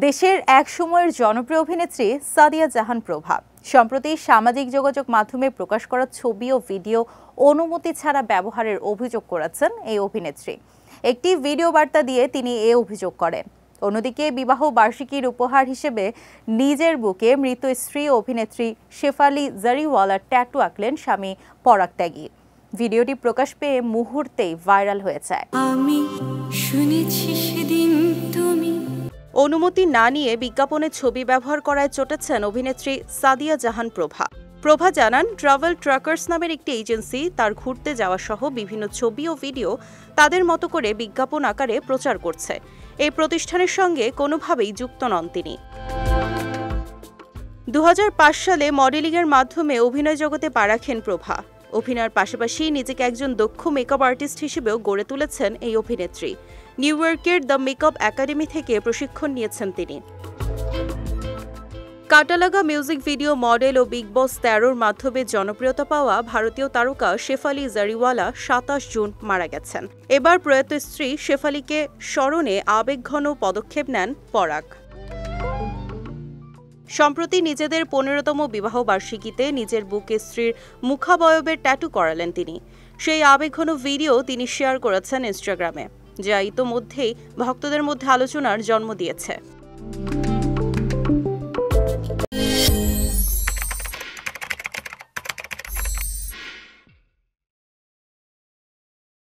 দেশের এক সময়ের জনপ্রিয় অভিনেত্রী সাদিয়া জাহান প্রভা সম্প্রতি সামাজিক যোগাযোগ মাধ্যমে প্রকাশ করা ছবি ও ভিডিও অনুমতি ছাড়া ব্যবহারের অভিযোগ করেছেন এই অভিনেত্রী। একটি ভিডিও বার্তা দিয়ে তিনি এই অভিযোগ করেন। অন্যদিকে বিবাহ বার্ষিকীর উপহার হিসেবে নিজের বুকে মৃত স্ত্রী অভিনেত্রী শেফালি জারিওয়ালার ট্যাটু আঁকলেন স্বামী পরাগ ত্যাগী। ভিডিওটি প্রকাশ পেয়ে মুহূর্তেই ভাইরাল হয়ে যায়। আমি শুনেছি সেদিন তুমি অনুমতি না নিয়ে বিজ্ঞাপনে ছবি ব্যবহার করায় চটেছেন অভিনেত্রী সাদিয়া জাহান প্রভা। প্রভা জানান, ট্রাভেল ট্রাকার্স নামের একটি এজেন্সি তার ঘুরতে যাওয়া সহ বিভিন্ন ছবি ও ভিডিও তাদের মতো করে বিজ্ঞাপন আকারে প্রচার করছে। এই প্রতিষ্ঠানের সঙ্গে কোনোভাবেই যুক্ত নন তিনি। 2005 সালে মডেলিংয়ের মাধ্যমে অভিনয় জগতে পা রাখেন প্রভা। অভিনয়ের পাশাপাশি নিজেকে একজন দক্ষ মেকআপ আর্টিস্ট হিসেবেও গড়ে তুলেছেন এই অভিনেত্রী। নিউ ইয়র্কের দ্য মেকআপ একাডেমি থেকে প্রশিক্ষণ নিয়েছেন তিনি। কাটালাগা মিউজিক ভিডিও মডেল ও বিগ বস 13-র মাধ্যমে জনপ্রিয়তা পাওয়া ভারতীয় তারকা শেফালি জারিওয়ালা 27 জুন মারা গেছেন। এবার প্রয়াত স্ত্রী শেফালিকে স্মরণে আবেগঘন পদক্ষেপ নেন পরাগ। সম্প্রতি নিজেদের 15তম বিবাহ বার্ষিকীতে নিজের বুকে স্ত্রীর মুখাবয়বের ট্যাটু করালেন তিনি। সেই আবেগঘন ভিডিও তিনি শেয়ার করেছেন ইনস্টাগ্রামে, যা ইতোমধ্যেই ভক্তদের মধ্যে আলোচনার জন্ম দিয়েছে।